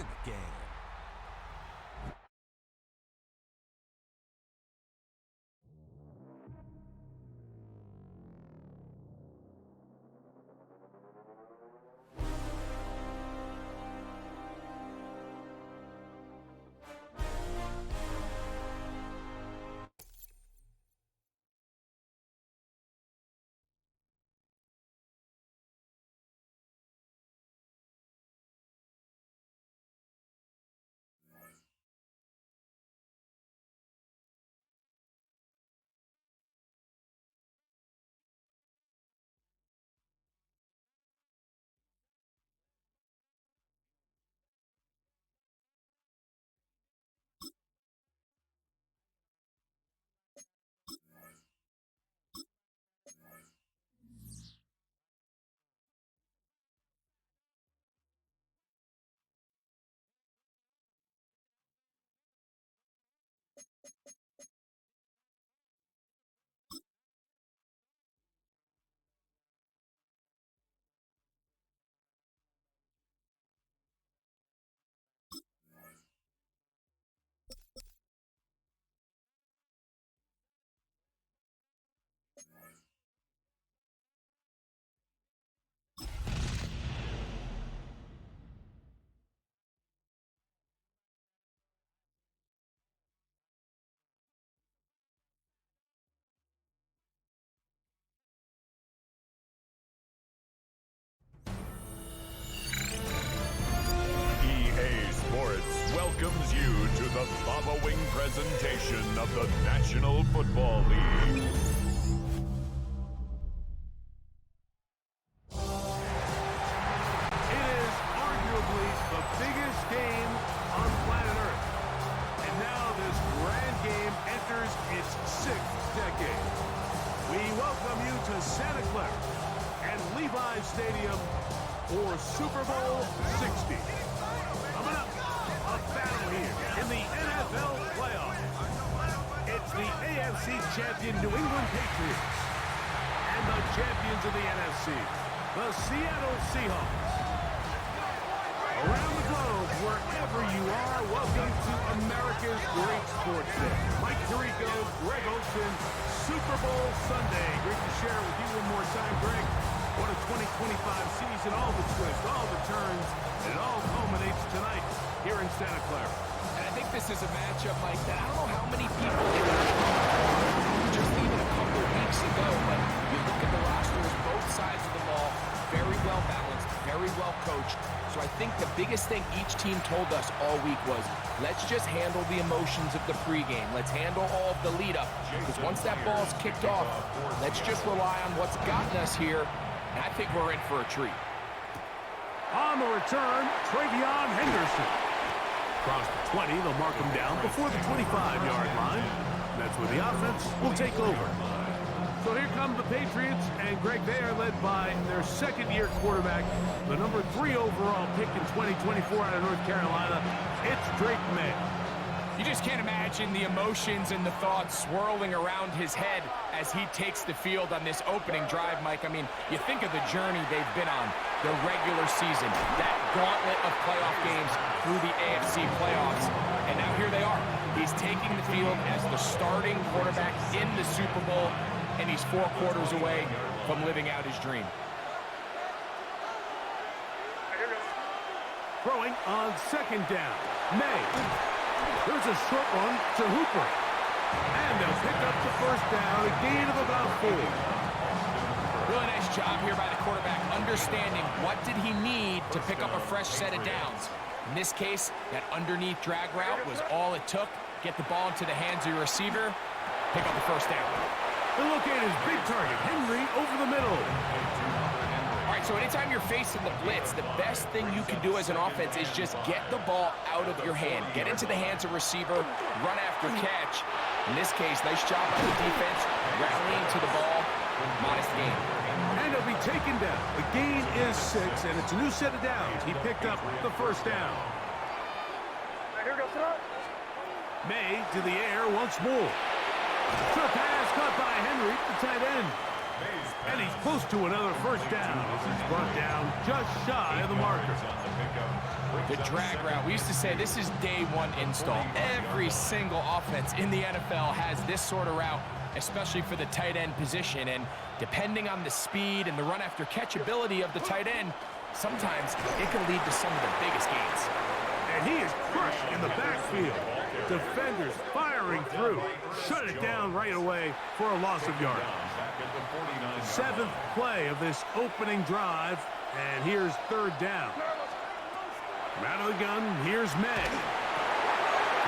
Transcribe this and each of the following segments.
to the game. Welcomes you to the following presentation of the National Football League. It is arguably the biggest game on planet Earth. And now this grand game enters its 6th decade. We welcome you to Santa Clara and Levi's Stadium for Super Bowl 60. Coming up, a battle here in the NFL playoffs. It's the AFC champion New England Patriots and the champions of the NFC, the Seattle Seahawks. Around the globe, wherever you are, welcome to America's great sports day. Mike Tirico, Greg Olsen, Super Bowl Sunday. Great to share it with you one more time, Greg. What a 2025 season, all the twists, all the turns, and it all culminates tonight here in Santa Clara. And I think this is a matchup, Mike, that I don't know how many people just even a couple of weeks ago, but you look at the rosters, both sides of the ball, very well balanced, very well coached. So I think the biggest thing each team told us all week was, let's just handle the emotions of the pregame. Let's handle all of the lead-up. Because once that ball's kicked off, let's just rely on what's gotten us here. And I think we're in for a treat. On the return, Travion Henderson. Across the 20, they'll mark him down before the 25-yard line. That's where the offense will take over. So here come the Patriots, and Greg, they are led by their second-year quarterback, the number 3 overall pick in 2024 out of North Carolina. It's Drake May. You just can't imagine the emotions and the thoughts swirling around his head as he takes the field on this opening drive, Mike. I mean, you think of the journey they've been on, the regular season, that gauntlet of playoff games through the AFC playoffs, and now here they are. He's taking the field as the starting quarterback in the Super Bowl, and he's 4 quarters away from living out his dream. Throwing on second down, May. There's a short one to Hooper. And they'll pick up the first down, a gain of about 4. Really nice job here by the quarterback, understanding what did he need to pick up a fresh set of downs. In this case, that underneath drag route was all it took. Get the ball into the hands of your receiver, pick up the first down. And look at his big target, Henry, over the middle. All right, so anytime you're facing the blitz, the best thing you can do as an offense is just get the ball out of your hand. Get into the hands of receiver, run after catch. In this case, nice job by the defense, rallying to the ball, modest gain. And he'll be taken down. The gain is 6, and it's a new set of downs. He picked up the first down. May to the air once more. Short pass caught by Henry, the tight end. And he's close to another first down as he's brought down just shy of the marker. The drag route. We used to say this is day one install. Every single offense in the NFL has this sort of route, especially for the tight end position. And depending on the speed and the run after catch ability of the tight end, sometimes it can lead to some of the biggest gains. And he is crushed in the backfield. Defenders firing through. Shut it down right away for a loss of yardage. 7th play of this opening drive, and here's 3rd down. From out of the gun, here's May.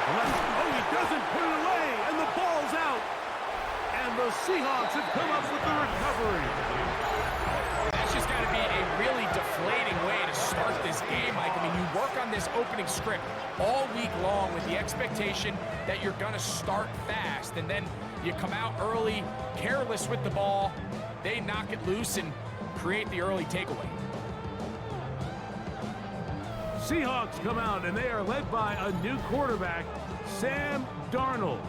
Oh, he doesn't put it away, and the ball's out. And the Seahawks have come up with the recovery. That's just got to be a really deflating way to start this game, Mike. I mean, you work on this opening script all week long with the expectation that you're going to start fast, and then you come out early, careless with the ball. They knock it loose and create the early takeaway. Seahawks come out, and they are led by a new quarterback, Sam Darnold.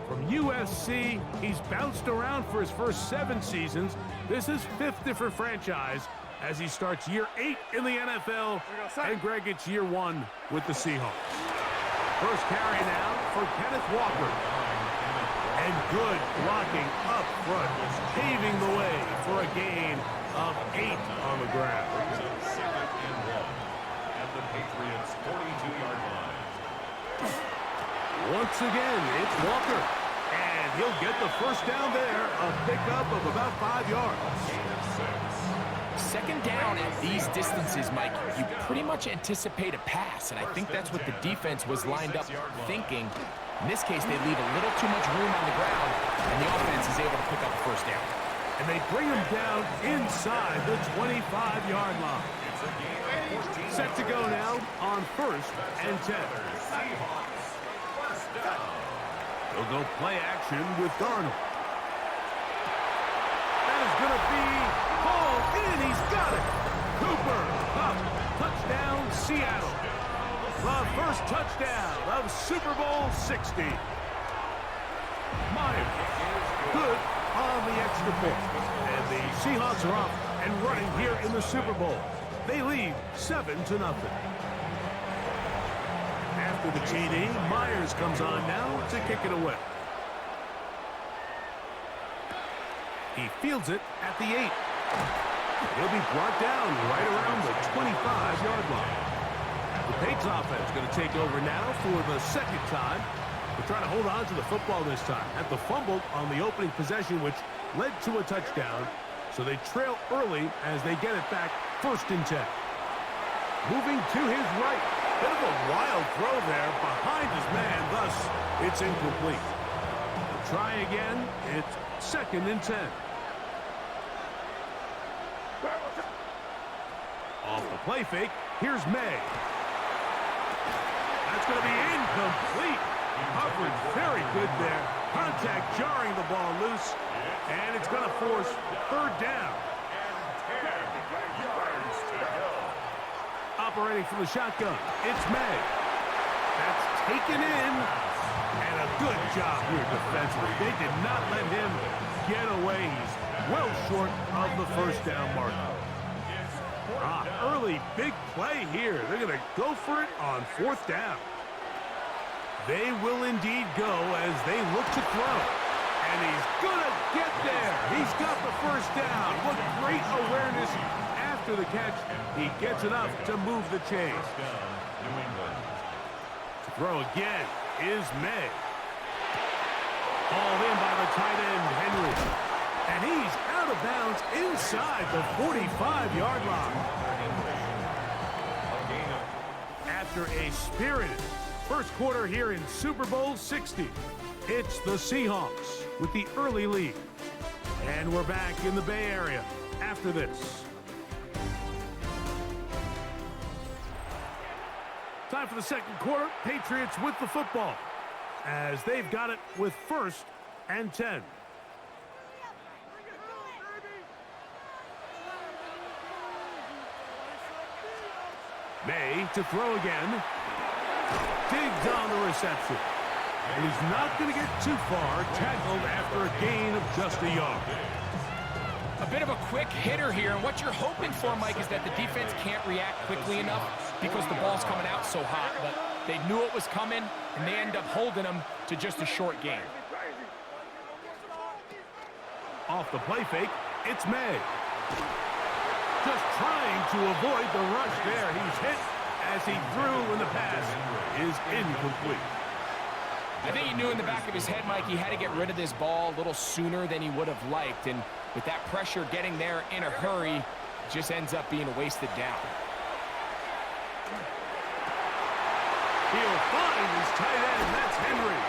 From USC, he's bounced around for his first 7 seasons. This is 5th different franchise as he starts year 8 in the NFL, and Greg, it's year 1 with the Seahawks. First carry now for Kenneth Walker. And good blocking up front, paving the way for a gain of 8 on the ground. Patriots 42-yard line. Once again, it's Walker. And he'll get the first down there, a pickup of about 5 yards. 2nd down at these distances, Mike, you pretty much anticipate a pass, and I think that's what the defense was lined up thinking. In this case, they leave a little too much room on the ground, and the offense is able to pick up a first down. And they bring him down inside the 25-yard line. Set to go now on 1st and 10. They'll go play action with Darnold. That is going to be hauled in. He's got it. Cooper up. Touchdown, Seattle. The first touchdown of Super Bowl 60. Myers, good on the extra point. And the Seahawks are off and running here in the Super Bowl. They lead 7-0. After the TD, Myers comes on now to kick it away. He fields it at the 8. He'll be brought down right around the 25-yard line. The Patriots offense going to take over now for the 2nd time. They're trying to hold on to the football this time. Had the fumble on the opening possession, which led to a touchdown. So they trail early as they get it back 1st and 10. Moving to his right. Bit of a wild throw there behind his man. Thus, it's incomplete. They'll try again. It's 2nd and 10. Off the play fake. Here's May. That's going to be incomplete. Covered very good there. Contact jarring the ball loose. And it's going to force 3rd down. Operating from the shotgun, it's May. That's taken in. And a good job here defensively. They did not let him get away. He's well short of the first down marker. Early big play here. They're going to go for it on 4th down. They will indeed go as they look to throw. And he's going to get there. He's got the first down. What great awareness after the catch. He gets enough to move the chains. To throw again is May. Hauled in by the tight end, Henry. And he's out of bounds inside the 45-yard line. After a spirited first quarter here in Super Bowl 60, it's the Seahawks with the early lead. And we're back in the Bay Area after this. Time for the 2nd quarter. Patriots with the football as they've got it with 1st and 10. May to throw again. Digs on the reception. And he's not going to get too far. Tackled after a gain of just a yard. bit of a quick hitter here, and what you're hoping for, Mike, is that the defense can't react quickly enough because the ball's coming out so hot. But they knew it was coming, and they end up holding them to just a short game. Off the play fake, it's May. Just trying to avoid the rush there. He's hit as he threw, and the pass is incomplete. I think he knew in the back of his head, Mike, he had to get rid of this ball a little sooner than he would have liked. And with that pressure getting there in a hurry, it just ends up being a wasted down. He'll find his tight end. That's Henry.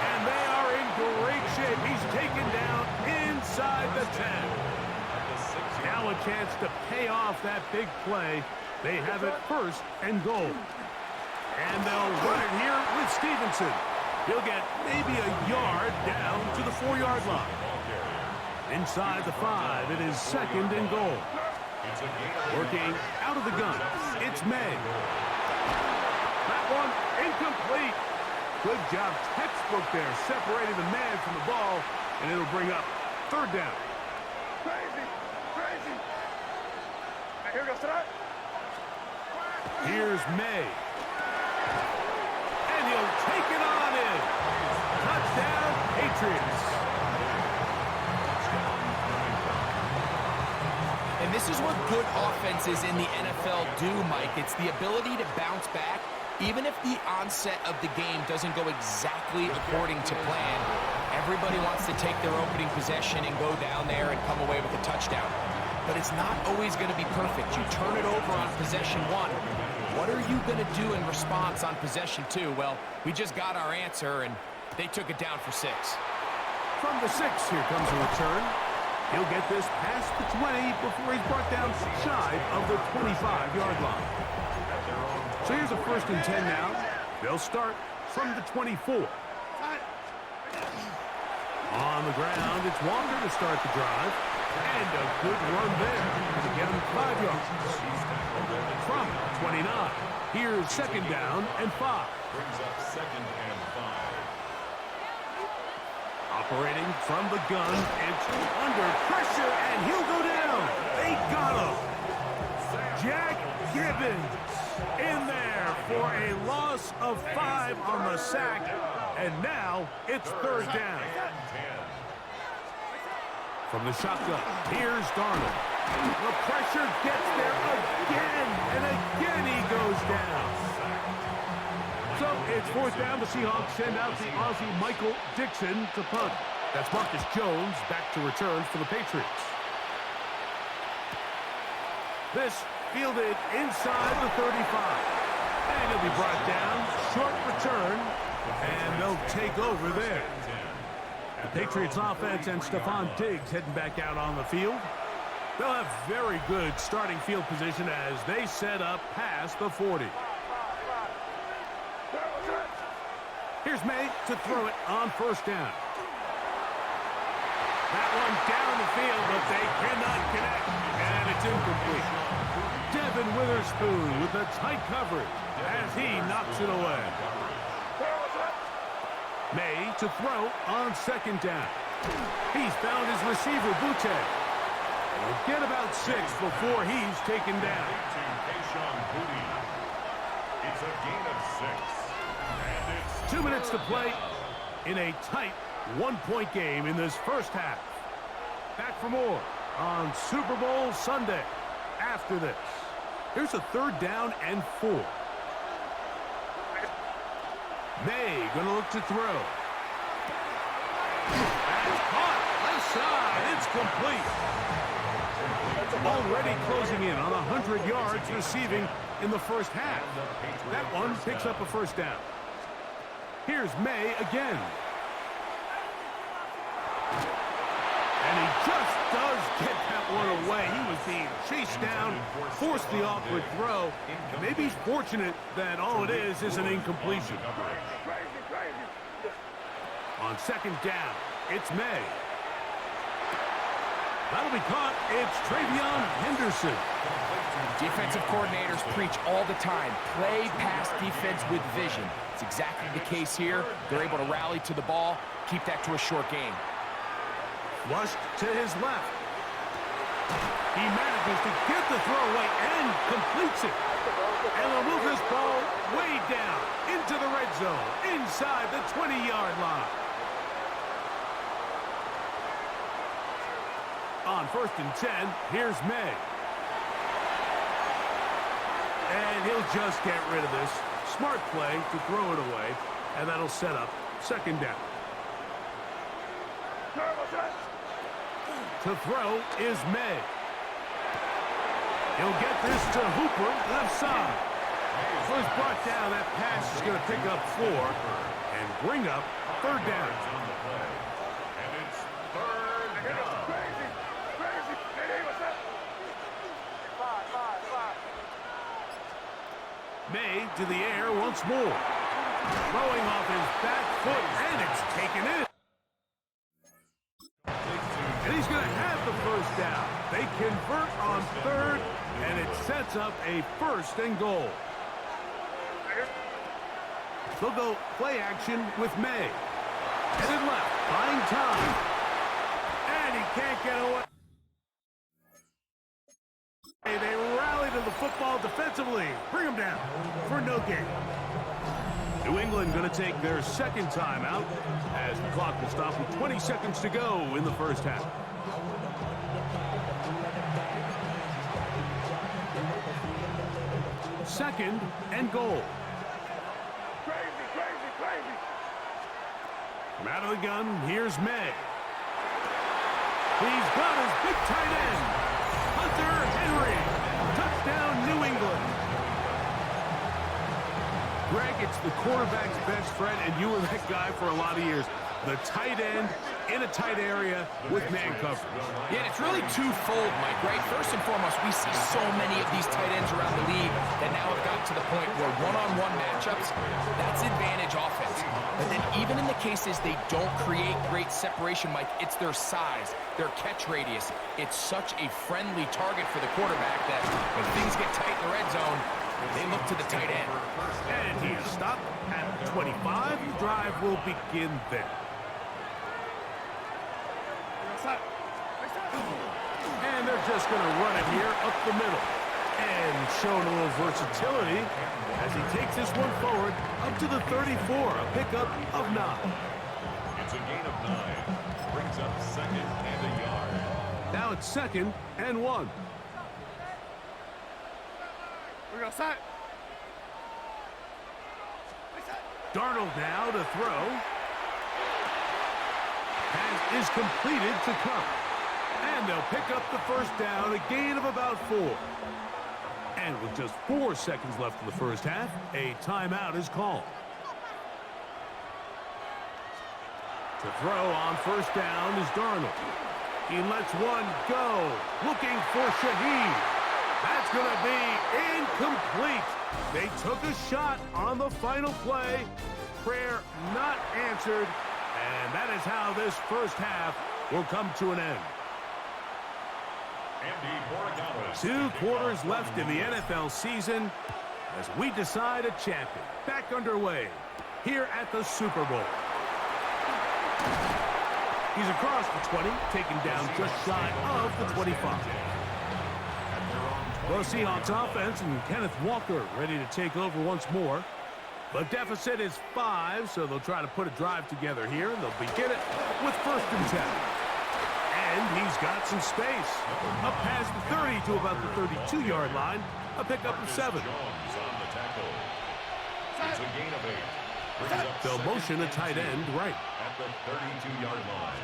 And they are in great shape. He's taken down inside the 10. Now a chance to pay off that big play. They have it first and goal. And they'll run it here with Stevenson. He'll get maybe a yard down to the 4-yard line. Inside the 5, it is second and goal. Working out of the gun, it's May. That one incomplete. Good job, textbook there, separating the man from the ball, and it'll bring up third down. Crazy. Here we go, start. Here's May. And he'll take it on in. Touchdown, Patriots. And this is what good offenses in the NFL do, Mike. It's the ability to bounce back, even if the onset of the game doesn't go exactly according to plan. Everybody wants to take their opening possession and go down there and come away with a touchdown. But it's not always going to be perfect. You turn it over on possession 1. What are you going to do in response on possession 2? Well, we just got our answer, and they took it down for 6. From the 6, here comes a return. He'll get this past the 20 before he's brought down shy of the 25-yard line. So here's a 1st and 10 now. They'll start from the 24. On the ground, it's Wander to start the drive. And a good run there to get him 5 yards. From 29, here's second down and 5. Brings up second and 5. Operating from the gun, it's under pressure, and he'll go down. They got him. Jack Gibbons in there for a loss of 5 on the sack, and now it's third down. From the shotgun, here's Darnold. The pressure gets there again, and again he goes down. So it's fourth down. The Seahawks send out the Aussie Michael Dixon to punt. That's Marcus Jones back to return for the Patriots. This fielded inside the 35. And he'll be brought down. Short return, and they'll take over there. The Patriots offense and Stephon Diggs heading back out on the field. They'll have very good starting field position as they set up past the 40. Here's May to throw it on first down. That one down the field, but they cannot connect, and it's incomplete. Devin Witherspoon with the tight coverage as he knocks it away. May to throw on second down. He's found his receiver, Butte. He'll get about 6 before he's taken down. It's a gain of 6. 2 minutes to play in a tight one-point game in this first half. Back for more on Super Bowl Sunday after this. Here's a third down and 4. May going to look to throw. That's caught. Left side. It's complete. Already closing in on 100 yards receiving in the first half. That one picks up a first down. Here's May again. And he just does get that one away. He was being chased down, forced the awkward throw. Maybe he's fortunate that all it is an incompletion. On second down, it's May. That'll be caught. It's Travion Henderson. Defensive coordinators preach all the time. Play pass defense with vision. It's exactly the case here. They're able to rally to the ball, keep that to a short game. Flushed to his left. He manages to get the throw away and completes it. And they'll move this ball way down into the red zone, inside the 20-yard line. On 1st and 10, here's May. And he'll just get rid of this. Smart play to throw it away, and that'll set up 2nd down. To throw is May. He'll get this to Hooper, left side. So he's brought down. That pass is going to pick up 4 and bring up 3rd down. And it's 3rd down. Crazy. Crazy. Hey, what's up? Five. May to the air once more. Throwing off his back foot, and it's taken in. And he's going to have the 1st down. They convert on 3rd, and it sets up a 1st and goal. They'll go play action with May. Headed left, buying time. And he can't get away. They rally to the football defensively. Bring him down for no gain. New England going to take their 2nd timeout as the clock will stop with 20 seconds to go in the 1st half. Second and goal. Crazy. From out of the gun, here's May. He's got his big tight end, Hunter Henry. Touchdown, New England. Greg, it's the quarterback's best friend, and you were that guy for a lot of years. The tight end in a tight area with man coverage. Yeah, and it's really twofold, Mike, right? First and foremost, we see so many of these tight ends around the league that now have got to the point where one-on-one matchups, that's advantage offense. But then even in the cases they don't create great separation, Mike, it's their size, their catch radius. It's such a friendly target for the quarterback that when things get tight in the red zone, they look to the tight end. And he is stopped at 25. The drive will begin there. And they're just going to run it here up the middle. And showing a little versatility as he takes this one forward up to the 34. A pickup of 9. It's a gain of 9. Brings up 2nd and a yard. Now it's 2nd and 1. We're going to set. Darnold now to throw. Pass is completed to Cup. And they'll pick up the 1st down, a gain of about 4. And with just 4 seconds left in the 1st half, a timeout is called. To throw on 1st down is Darnold. He lets one go, looking for Shaheed. That's going to be incomplete. They took a shot on the final play. Prayer not answered. And that is how this 1st half will come to an end. 2 quarters left in the NFL season as we decide a champion. Back underway here at the Super Bowl. He's across the 20, taken down just shy of the 25. Well, Seahawks offense and Kenneth Walker ready to take over once more. The deficit is 5, so they'll try to put a drive together here, and they'll begin it with 1st and 10. And he's got some space. Up past the 30 to about the 32-yard line. A pickup of 7. It's a gain of 8. They'll motion a tight end right. At the 32-yard line.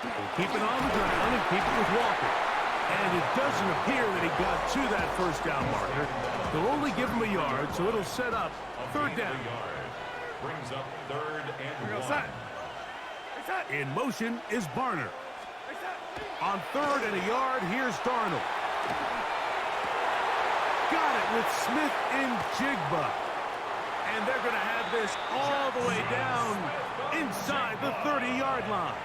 We'll keep it on the ground and keep it with Walker. And it doesn't appear that he got to that 1st down marker. They'll only give him a yard, so it'll set up 3rd down. Brings up 3rd and 1. In motion is Barner. On 3rd and a yard, here's Darnold. Got it with Smith and Jigba. And they're going to have this all the way down inside the 30-yard line.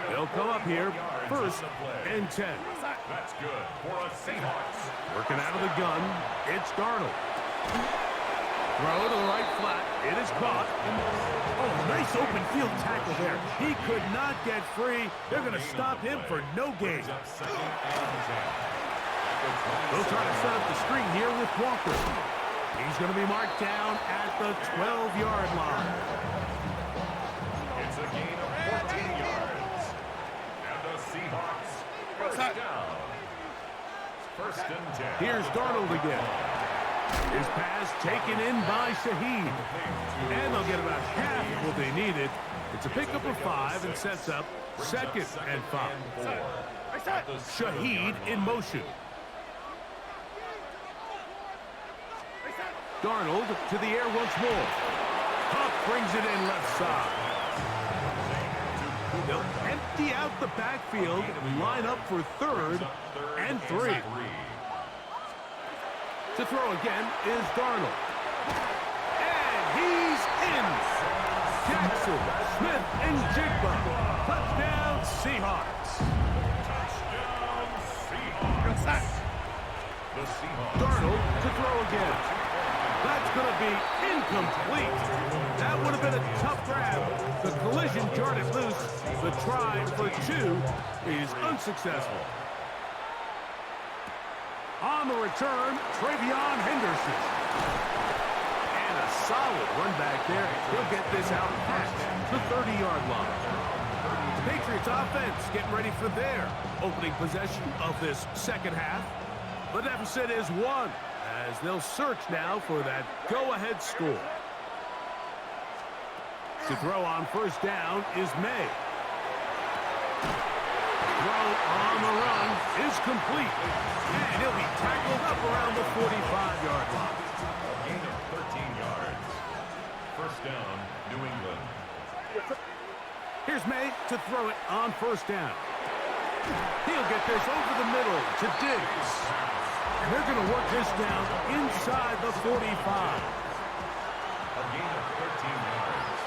They'll come up here 1st and 10. That's good for a Seahawks. Working out of the gun, it's Darnold. Throw to the right flat. It is caught. Oh, nice open field tackle there. He could not get free. They're going to stop him for no gain. They'll try to set up the screen here with Walker. He's going to be marked down at the 12-yard line. It's a gain of 14 yards. And the Seahawks first down. First and 10. Here's Darnold again. His pass taken in by Shaheed. And they'll get about half of what they needed. It's a pickup of 5 and sets up 2nd and 5. Shaheed in motion. Darnold to the air once more. Huff brings it in left side. They'll empty out the backfield and line up for 3rd and 3. To throw again is Darnold. And he's in. Jackson, Smith, and Jigba. Touchdown, Seahawks. Touchdown, Seahawks. The Seahawks. Darnold to throw again. That's going to be incomplete. That would have been a tough grab. The collision jarred it loose. The try for 2 is unsuccessful. On the return, Travion Henderson. And a solid run back there. He'll get this out past the 30-yard line. The Patriots offense getting ready for their opening possession of this second half. The deficit is 1, as they'll search now for that go-ahead score. To throw on first down is May. Throw on the run is complete. And he'll be tackled up around the 45-yard line. Gain of 13 yards. First down, New England. Here's May to throw it on first down. He'll get this over the middle to Diggs. And they're going to work this down inside the 45. A gain of 13 yards.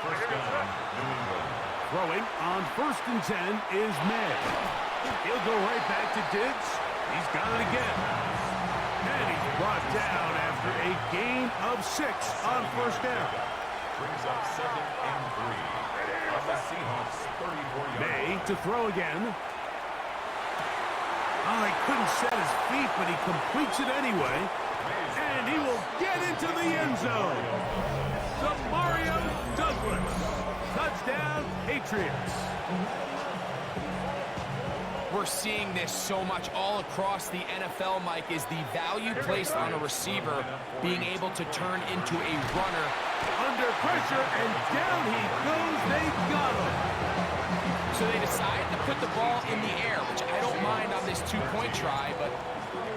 First down, New England. Throwing on first and 10 is May. He'll go right back to Diggs. He's got it again. And he's brought down after a gain of 6 on first down. Brings up 2nd and 3. On the Seahawks, 34 yards. May to throw again. Oh, he couldn't set his feet, but he completes it anyway. And he will get into the end zone. Mario Douglas. Touchdown, Patriots. We're seeing this so much all across the NFL, Mike, is the value placed on a receiver being able to turn into a runner. Under pressure, and down he goes. They got him. So they decide to put the ball in the air, which I don't mind on this 2-point try, but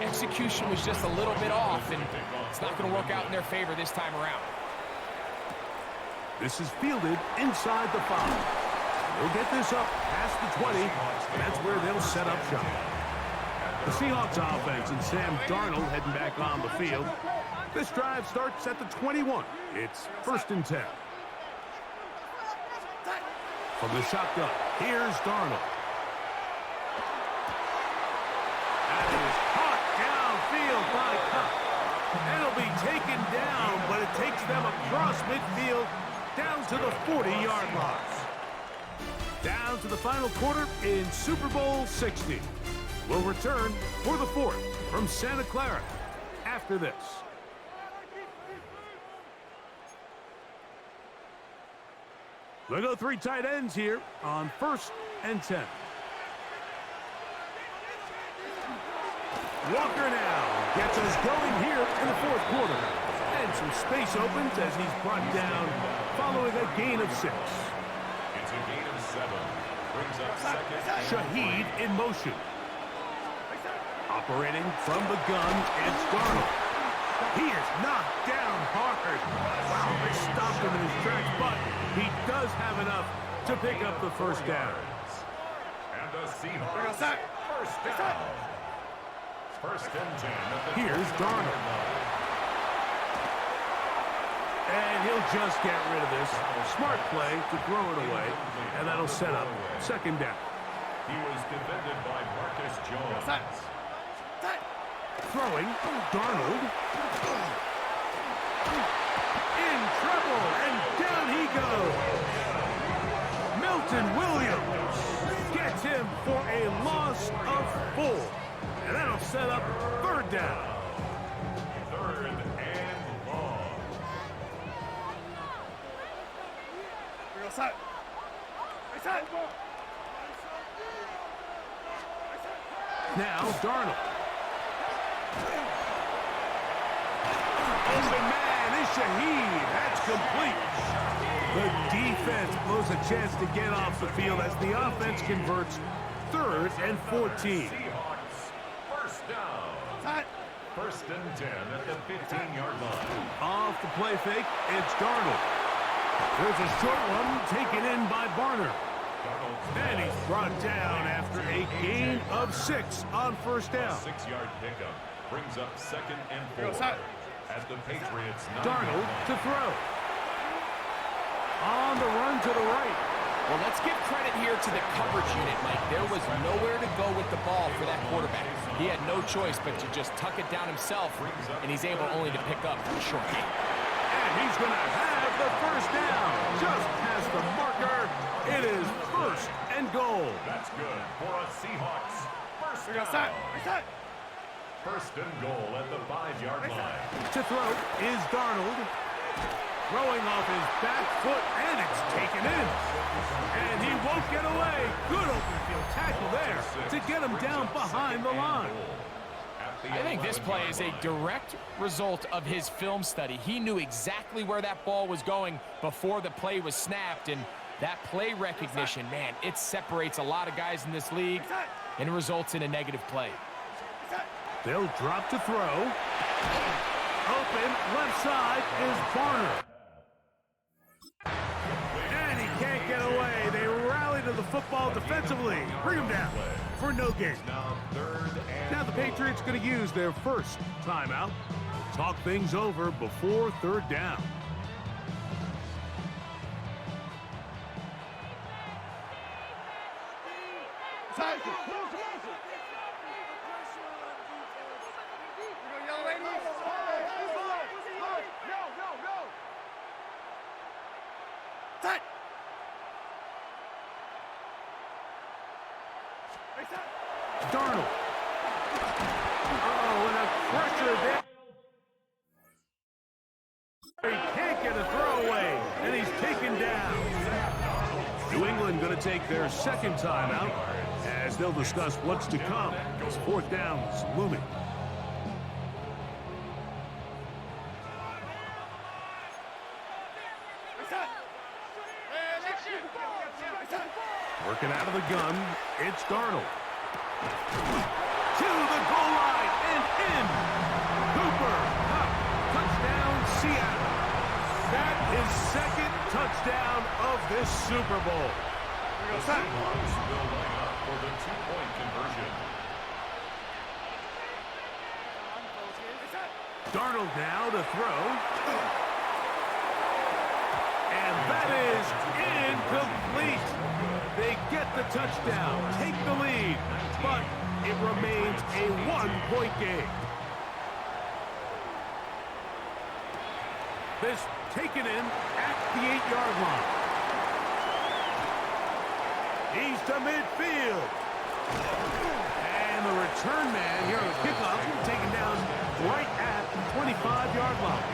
execution was just a little bit off, and it's not going to work out in their favor this time around. This is fielded inside the 5. They'll get this up past the 20. That's where they'll set up shop. The Seahawks offense and Sam Darnold heading back on the field. This drive starts at the 21. It's first and 10. From the shotgun, here's Darnold. That is caught downfield by Kupp. And it'll be taken down, but it takes them across midfield down to the 40-yard line. Down to the final quarter in Super Bowl 60. We'll return for the 4th from Santa Clara after this. They'll go 3 tight ends here on first and 10. Walker now gets us going here in the 4th quarter. And some space opens as he's brought down following a gain of 6. It's a gain of 7. Brings up 2nd. Shaheed in motion. Operating from the gun, it's Darnold. He is knocked down hard. Wow, they stopped him in his tracks, but he does have enough to pick up the first down. And the Seahawks first down. First and 10. Here's Darnold. And he'll just get rid of this. Smart play to throw it away, and that'll set up second down. He was defended by Marcus Jones. Throwing, Darnold. In trouble, and down he goes. Milton Williams gets him for a loss of 4. And that'll set up 3rd down. 3rd and long. We go side. Side. Now Darnold. Open man is Shaheed. That's complete. The defense blows a chance to get off the field as the offense converts 3rd and 14. Seahawks, 1st down. Side. 1st and 10 at the 15-yard line. Off the play fake, it's Darnold. There's a short one taken in by Barner. And he's brought down after a gain of 6 on 1st down. 6-yard pickup brings up 2nd and 4 at the Patriots' 9. Darnold to throw. On the run to the right. Well, let's give credit here to the coverage unit, Mike. There was nowhere to go with the ball for that quarterback. He had no choice but to just tuck it down himself, and he's able only to pick up a short gain. And he's going to have the 1st down. Just past the marker, it is 1st and goal. That's good for a Seahawks 1st We go down. side. 1st and goal at the 5-yard line. To throw is Darnold. Throwing off his back foot, and it's taken in. And he won't get away. Good open field tackle there to get him down behind the line. I think this play is a direct result of his film study. He knew exactly where that ball was going before the play was snapped, and that play recognition, man, it separates a lot of guys in this league and results in a negative play. They'll drop to throw. Open, left side is Barner. And he can't get away. They rally to the football defensively. Bring him down for no gain. Now 3rd and Now the Patriots going to use their 1st timeout. Talk things over before 3rd down. Side. We go yellow ladies. No. Side. Darnold. Oh, and a pressure there. He can't get a throwaway, and he's taken down. New England going to take their 2nd timeout as they'll discuss what's to come. 4th down's looming. Working out of the gun, it's Darnold. To the goal line and in. Cooper, up, touchdown, Seattle. That is 2nd touchdown of this Super Bowl. the Seahawks will line up for the 2-point conversion. Darnold now to throw. And that is incomplete. They get the touchdown, take the lead, but it remains a 1-point game. This taken in at the 8-yard line. He's to midfield. And the return man here on the kickoff taken down right at the 25-yard line.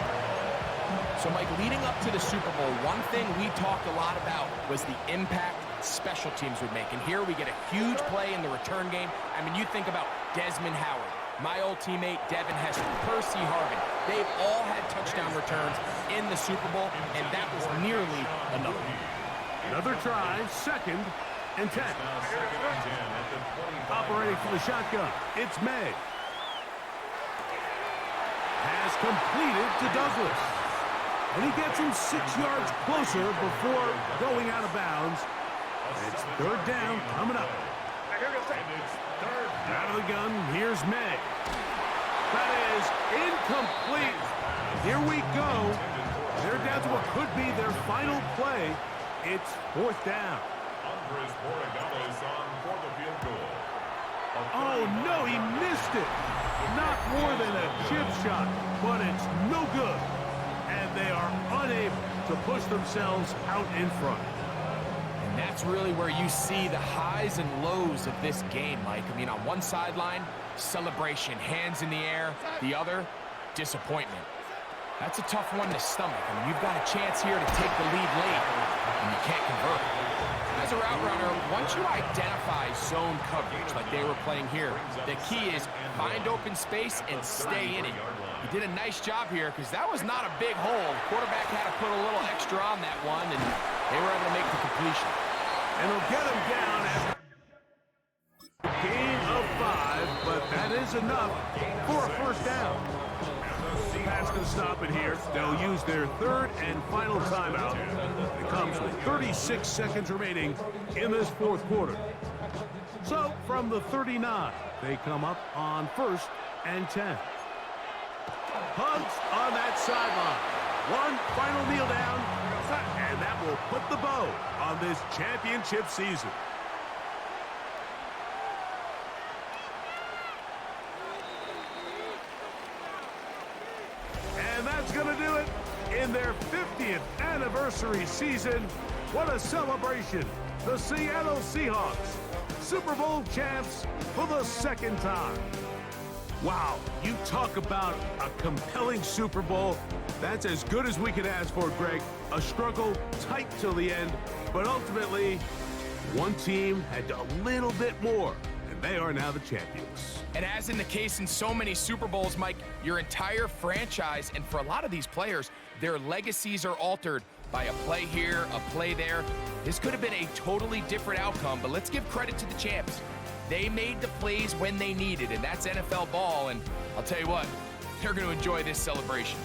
So, Mike, leading up to the Super Bowl, one thing we talked a lot about was the impact special teams would make. And here we get a huge play in the return game. I mean, you think about Desmond Howard, my old teammate Devin Hester, Percy Harvin. They've all had touchdown returns in the Super Bowl, and that was nearly enough. Another try, 2nd and 10. Now 2nd and 10 at the 25. Operating from the shotgun, it's May. Has completed to Douglas. And he gets him 6 yards closer before going out of bounds. It's 3rd down coming up. And it's 3rd down. Out of the gun, here's May. That is incomplete. Here we go. They're down to what could be their final play. It's 4th down. Andres Borregales on for the field goal. Oh, no, he missed it. Not more than a chip shot, but it's no good. and they are unable to push themselves out in front. And that's really where you see the highs and lows of this game, Mike. I mean, on one sideline, celebration, hands in the air. The other, disappointment. That's a tough one to stomach. I mean, you've got a chance here to take the lead late, and you can't convert. As a route runner, once you identify zone coverage like they were playing here, the key is find open space and stay in it. He did a nice job here because that was not a big hole. The quarterback had to put a little extra on that one, and they were able to make the completion. And he'll get him down after a gain of 5, but that is enough for a first down. Pat's going to stop it here. They'll use their third and final timeout. It comes with 36 seconds remaining in this fourth quarter. So from the 39, they come up on 1st and 10. Hugs on that sideline. One final kneel down, and that will put the bow on this championship season. And that's going to do it in their 50th anniversary season. What a celebration. The Seattle Seahawks, Super Bowl champs for the second time. Wow, you talk about a compelling Super Bowl. That's as good as we could ask for, Greg. A struggle tight till the end, but ultimately, one team had a little bit more, and they are now the champions. And as in the case in so many Super Bowls, Mike, your entire franchise, and for a lot of these players, their legacies are altered by a play here, a play there. This could have been a totally different outcome, but let's give credit to the champs. They made the plays when they needed, and that's NFL ball, and I'll tell you what, they're going to enjoy this celebration.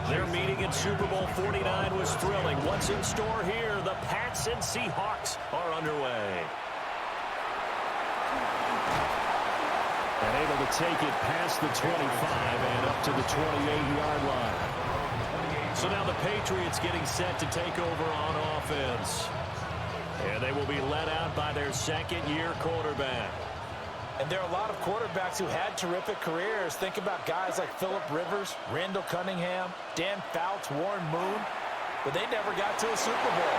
Their meeting in Super Bowl 49 was thrilling. What's in store here? The Pats and Seahawks are underway. And able to take it past the 25 and up to the 28-yard line. So now the Patriots getting set to take over on offense. And they will be led out by their second-year quarterback. And there are a lot of quarterbacks who had terrific careers. Think about guys like Phillip Rivers, Randall Cunningham, Dan Fouts, Warren Moon. But they never got to a Super Bowl.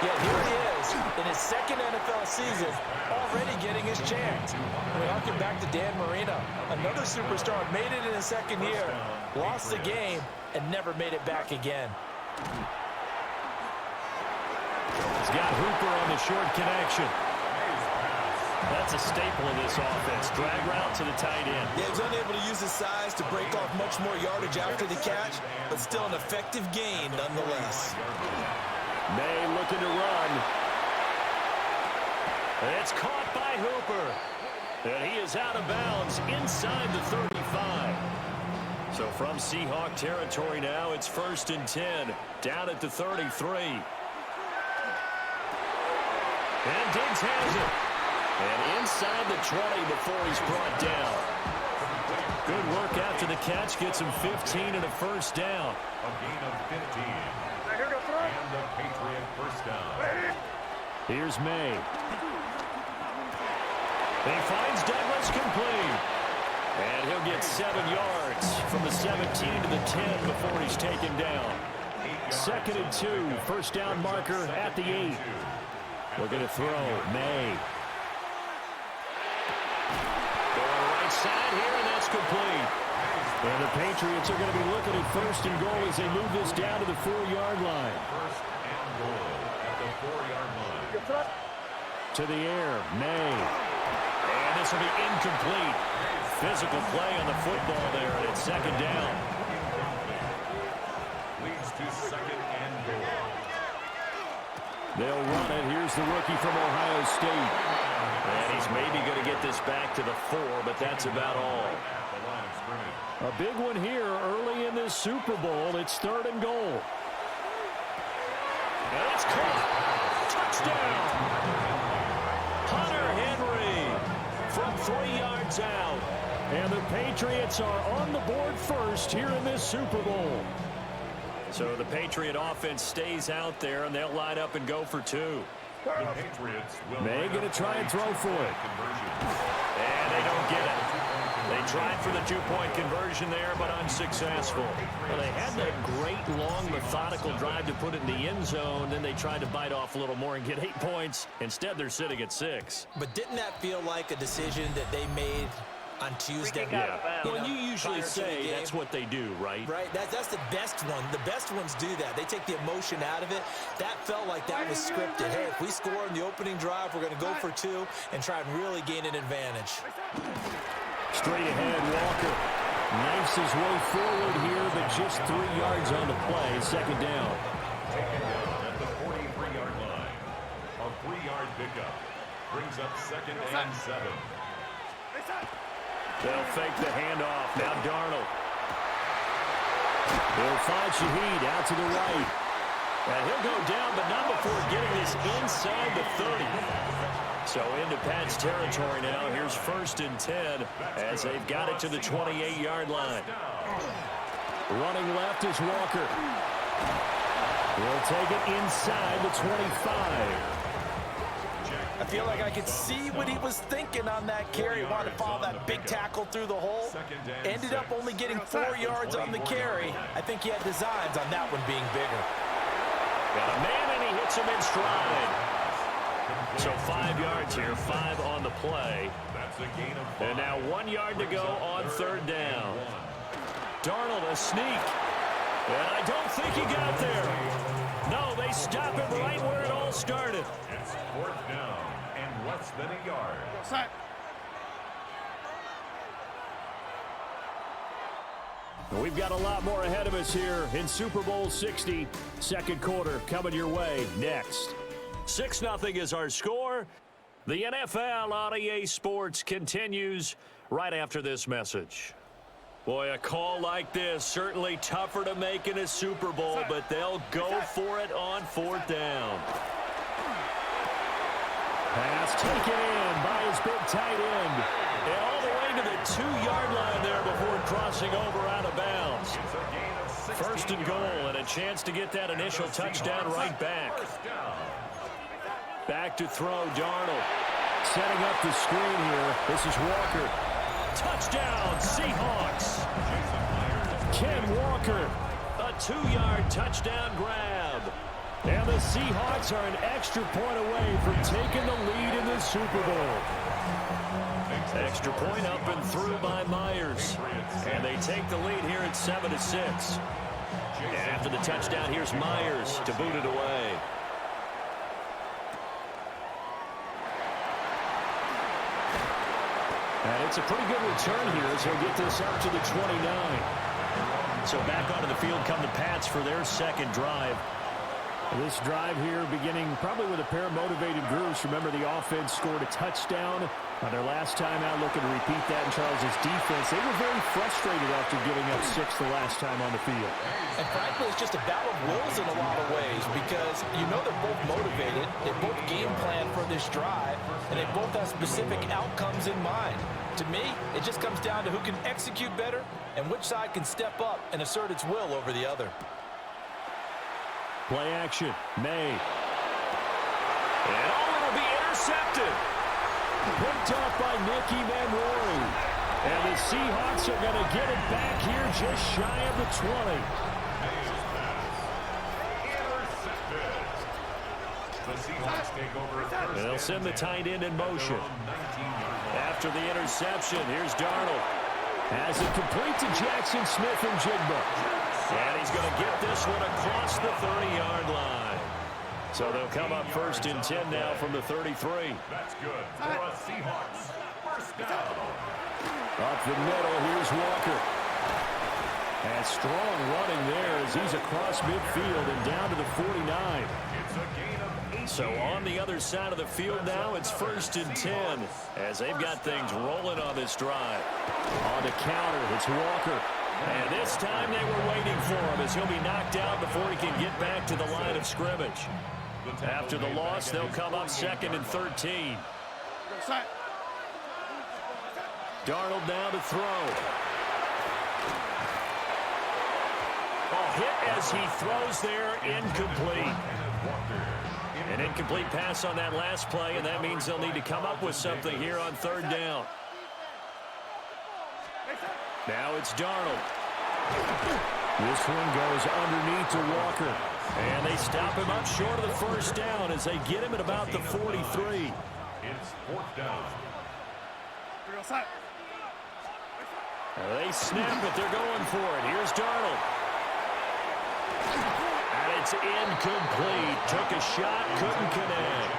Yet here he is in his second NFL season, already getting his chance. We harken back to Dan Marino, another superstar, made it in his second year, lost the game, and never made it back again. He's got Hooper on the short connection. That's a staple of this offense. Drag route to the tight end. Yeah, he's unable to use his size to break off much more yardage after the catch, but still an effective gain nonetheless. May looking to run. It's caught by Hooper. And he is out of bounds inside the 35. So from Seahawk territory now, it's 1st and 10. Down at the 33. And Diggs has it. And inside the 20 before he's brought down. Good work after the catch. Gets him 15 and a first down. A gain of 15. And the Patriot first down. Here's May. He finds Douglas complete. And he'll get 7 yards from the 17 to the 10 before he's taken down. 2nd and 2. First down marker at the 8. Looking to throw. May. Side here, and that's complete. And the Patriots are going to be looking at 1st and goal as they move this down to the 4-yard line. 1st and goal at the 4-yard line. To the air, May. And this will be incomplete. Physical play on the football there, and it's 2nd down. Leads to 2nd and goal. They'll run it. Here's the rookie from Ohio State. And he's maybe going to get this back to the 4, but that's about all. A big one here early in this Super Bowl. It's 3rd and goal. And it's caught. Touchdown. Hunter Henry from 3 yards out. And the Patriots are on the board first here in this Super Bowl. So the Patriot offense stays out there, and they'll line up and go for 2. The Patriots will May going to try and throw for it. And they don't get it. They tried for the 2-point conversion there, but unsuccessful. Well, they had that great, long, methodical drive to put it in the end zone. Then they tried to bite off a little more and get 8 points. Instead, they're sitting at 6. But didn't that feel like a decision that they made on Tuesday? Yeah. Well, you usually say that's what they do, right? Right. That's the best one. The best ones do that. They take the emotion out of it. That felt like that was scripted. Hey, if we score in the opening drive, we're going to go for 2 and try and really gain an advantage. Straight ahead, Walker knifes his way forward here, but just 3 yards on the play. 2nd down. Taken down at the 43-yard line. A 3-yard pickup brings up 2nd and 7. They'll fake the handoff. Now Darnold. They'll find Shaheed out to the right. And he'll go down, but not before getting this inside the 30. So into Pat's territory now. Here's 1st and 10 as they've got it to the 28-yard line. Running left is Walker. He'll take it inside the 25. I feel like I could see what he was thinking on that carry. Wanted to follow that big tackle through the hole. Ended up only getting 4 yards on the carry. I think he had designs on that one being bigger. Got a man, and he hits him in stride. So 5 yards here, 5 on the play. That's a gain of 5. And now 1 yard to go on 3rd down. Darnold, a sneak. And I don't think he got there. No, they stop him right where it all started. It's 4th down and less than a yard. Set. We've got a lot more ahead of us here in Super Bowl 60. 2nd quarter coming your way next. 6-0 is our score. The NFL on EA Sports continues right after this message. Boy, a call like this, certainly tougher to make in a Super Bowl, but they'll go for it on 4th down. Pass taken in by his big tight end. And all the way to the 2-yard line there before crossing over out of bounds. 1st and goal and a chance to get that initial touchdown right back. Back to throw, Darnold. Setting up the screen here. This is Walker. Touchdown, Seahawks. Ken Walker, a 2-yard touchdown grab. And the Seahawks are an extra point away from taking the lead in the Super Bowl. Extra point up and through by Myers. And they take the lead here at 7-6. And after the touchdown, here's Myers to boot it away. And it's a pretty good return here as he'll get this up to the 29. So back onto the field come the Pats for their second drive. This drive here beginning probably with a pair of motivated groups. Remember, the offense scored a touchdown on their last time out, looking to repeat that in Charles' defense. They were very frustrated after giving up 6 the last time on the field. And frankly, it's just a battle of wills in a lot of ways because you know they're both motivated, they both game plan for this drive, and they both have specific outcomes in mind. To me, it just comes down to who can execute better and which side can step up and assert its will over the other. Play action. May. And it'll be intercepted. Picked up by Nicky Manwari. And the Seahawks are going to get it back here just shy of the 20. The Seahawks take over They'll send the tight end in motion. After the interception, here's Darnold. Has it complete to Jackson Smith and Jigba. And he's going to get this one across the 30-yard line. So they'll come up 1st and 10 now from the 33. That's good for the Seahawks. First down. Up the middle, here's Walker. And strong running there as he's across midfield and down to the 49. It's a gain of 8. So on the other side of the field now, it's 1st and 10 as they've got things rolling on this drive. On the counter, it's Walker. And this time they were waiting for him as he'll be knocked out before he can get back to the line of scrimmage. After the loss, they'll come up 2nd and 13. Darnold now to throw. Hit as he throws there, incomplete. An incomplete pass on that last play, and that means they'll need to come up with something here on 3rd down. Now it's Darnold. This one goes underneath to Walker. And they stop him up short of the 1st down as they get him at about the 43. It's 4th down. They snap it. They're going for it. Here's Darnold. And it's incomplete. Took a shot, couldn't connect.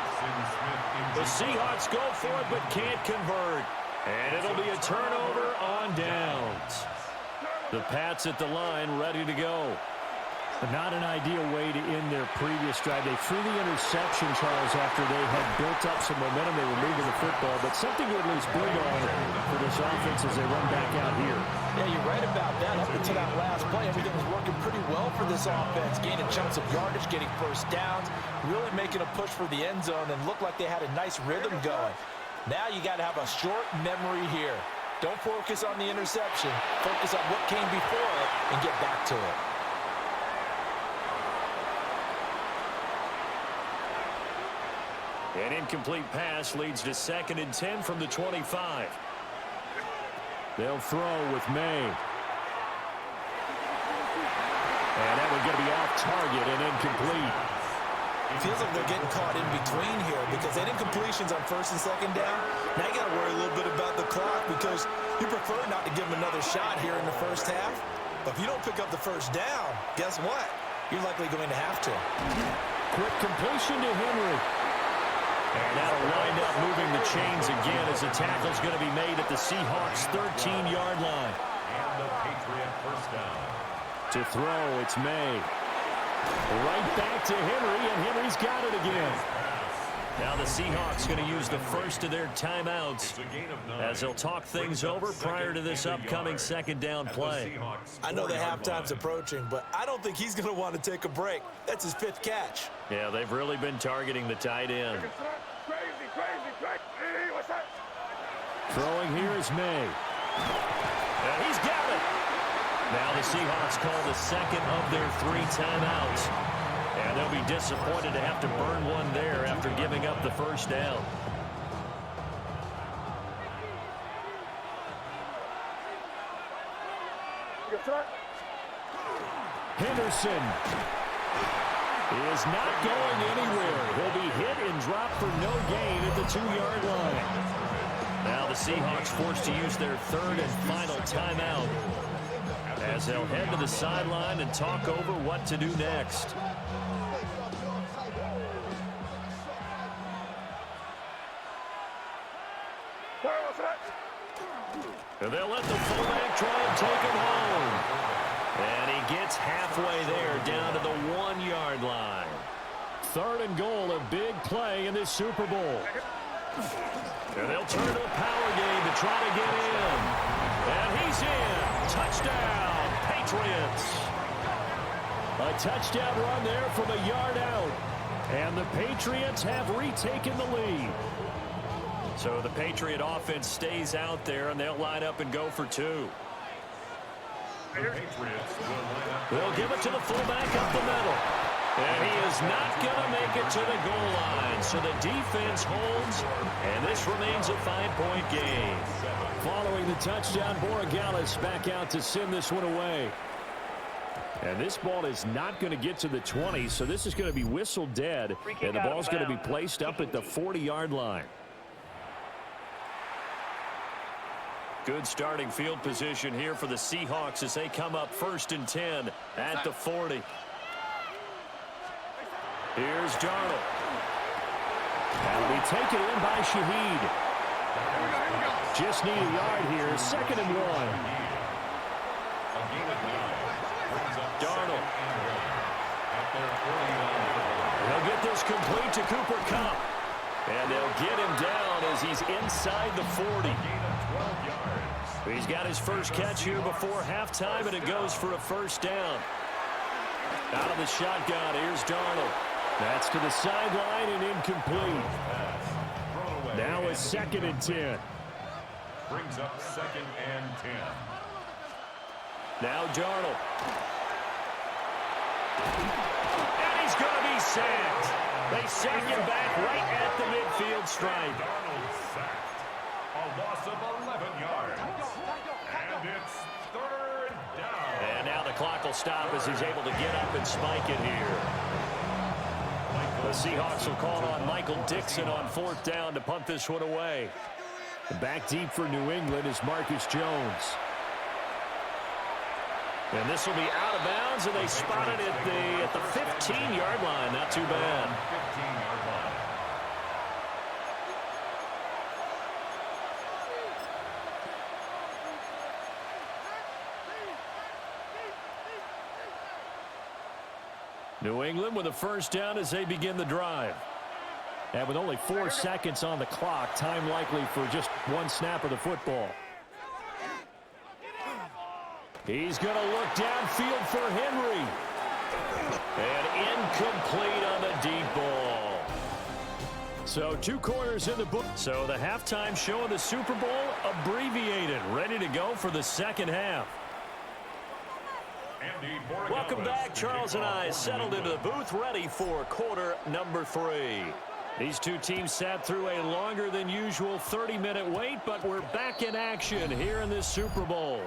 The Seahawks go for it but can't convert. And it'll be a turnover on downs. The Pats at the line ready to go. But not an ideal way to end their previous drive. They threw the interception, Charles, after they had built up some momentum. They were moving the football, but something to at least build on for this offense as they run back out here. Yeah, you're right about that. Up until that last play, everything was working pretty well for this offense. Gaining chunks of yardage, getting 1st downs, really making a push for the end zone, and looked like they had a nice rhythm going. Now you got to have a short memory here. Don't focus on the interception. Focus on what came before it and get back to it. An incomplete pass leads to 2nd and 10 from the 25. They'll throw with May. And that one's going to be off target and incomplete. It feels like they're getting caught in between here because any incompletions on 1st and 2nd down, now you got to worry a little bit about the clock because you prefer not to give them another shot here in the 1st half. But if you don't pick up the 1st down, guess what? You're likely going to have to. Quick completion to Henry. And that'll wind up moving the chains again as the tackle's going to be made at the Seahawks' 13-yard line. And the Patriot 1st down. To throw, it's May. Right back to Henry, and Henry's got it again. Now the Seahawks going to use the first of their timeouts as they'll talk things over prior to this upcoming 2nd down play. I know the halftime's approaching, but I don't think he's going to want to take a break. That's his 5th catch. Yeah, they've really been targeting the tight end. Throwing here is May. And he's got it. Now the Seahawks call the 2nd of their 3 timeouts. And they'll be disappointed to have to burn one there after giving up the 1st down. Henderson is not going anywhere. He'll be hit and dropped for no gain at the 2-yard line. Now the Seahawks forced to use their 3rd and final timeout as they'll head to the sideline and talk over what to do next. And they'll let the fullback try and take him home. And he gets halfway there, down to the 1-yard line. 3rd and goal, a big play in this Super Bowl. And they'll turn to a power game to try to get in. And he's in. Touchdown, Patriots. A touchdown run there from a yard out. And the Patriots have retaken the lead. So the Patriot offense stays out there, and they'll line up and go for 2. The Patriots will line up. They'll give it to the fullback up the middle. And he is not going to make it to the goal line. So the defense holds, and this remains a 5-point game. Following the touchdown, Borregales back out to send this one away. And this ball is not going to get to the 20, so this is going to be whistled dead. And the ball's going to be placed up at the 40-yard line. Good starting field position here for the Seahawks as they come up 1st and 10 at the 40. Here's Darnold. That'll be taken in by Shaheed. Just need a yard here. 2nd and 1. Darnold. They'll get this complete to Cooper Kupp. And they'll get him down as he's inside the 40. He's got his first catch here before halftime, and it goes for a 1st down. Out of the shotgun, here's Darnold. That's to the sideline and incomplete. Now a 2nd and 10. Brings up 2nd and 10. Now Darnold. And he's going to be sacked. They sack him back right at the midfield stripe. Darnold sacked. A loss of 11 yards. And it's 3rd down. And now the clock will stop as he's able to get up and spike it here. The Seahawks will call on Michael Dixon on 4th down to punt this one away. Back deep for New England is Marcus Jones. And this will be out of bounds, and they spot it at the 15-yard line. Not too bad. 15-yard line. New England with a 1st down as they begin the drive. And with only 4 seconds on the clock, time likely for just 1 snap of the football. He's going to look downfield for Henry. And incomplete on the deep ball. So 2 quarters in the book. So the halftime show of the Super Bowl abbreviated. Ready to go for the 2nd half. Welcome back. Charles and I settled into the booth, ready for quarter number 3. These 2 teams sat through a longer than usual 30-minute wait, but we're back in action here in this Super Bowl.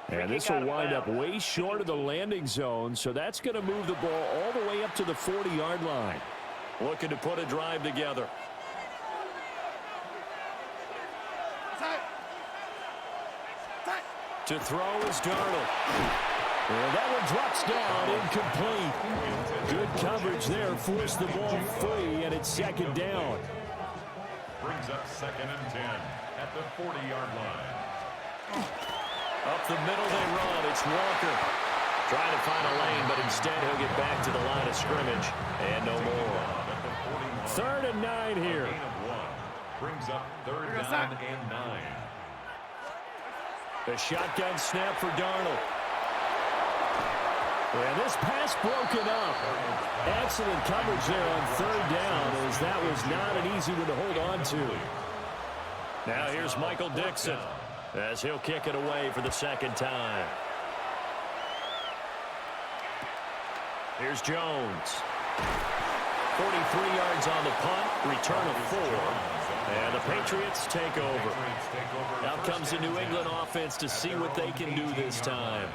And this will wind up way short of the landing zone, so that's going to move the ball all the way up to the 40-yard line. Looking to put a drive together. To throw is Darnold. And that one drops down, incomplete. Good coverage there, forced the ball free, and it's 2nd down. Brings up 2nd and 10 at the 40-yard line. Up the middle they run. It's Walker. Trying to find a lane, but instead he'll get back to the line of scrimmage. And no more. 3rd and 9 here. Gain of 1. Brings up 3rd down and 9. The shotgun snap for Darnold. And this pass broken up. Excellent coverage there on 3rd down, as that was not an easy one to hold on to. Now here's Michael Dixon as he'll kick it away for the 2nd time. Here's Jones. 43 yards on the punt, return of 4. And the Patriots take over. Out comes the New England offense to see what they can do this time.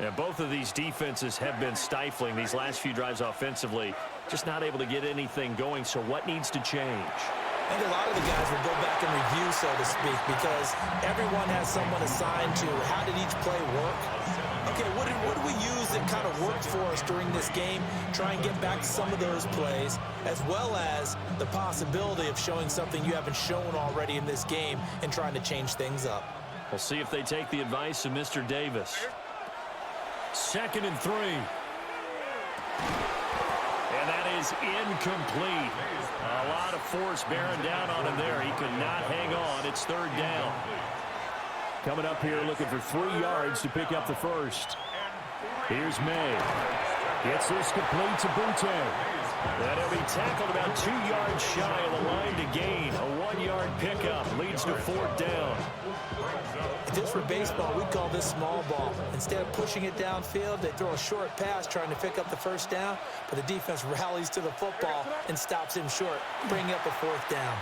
And both of these defenses have been stifling these last few drives offensively. Just not able to get anything going, so what needs to change? I think a lot of the guys will go back and review, so to speak, because everyone has someone assigned to how did each play work. Okay, what did we use that kind of worked for us during this game? Try and get back to some of those plays, as well as the possibility of showing something you haven't shown already in this game and trying to change things up. We'll see if they take the advice of Mr. Davis. 2nd and 3. And that is incomplete. A lot of force bearing down on him there. He could not hang on. It's 3rd down. Coming up here looking for 3 yards to pick up the first. Here's May. Gets this complete to Butte. That'll be tackled about 2 yards shy of the line to gain. A 1-yard pickup leads to 4th down. Just for baseball, we call this small ball. Instead of pushing it downfield, they throw a short pass trying to pick up the 1st down, but the defense rallies to the football and stops him short, bringing up a 4th down.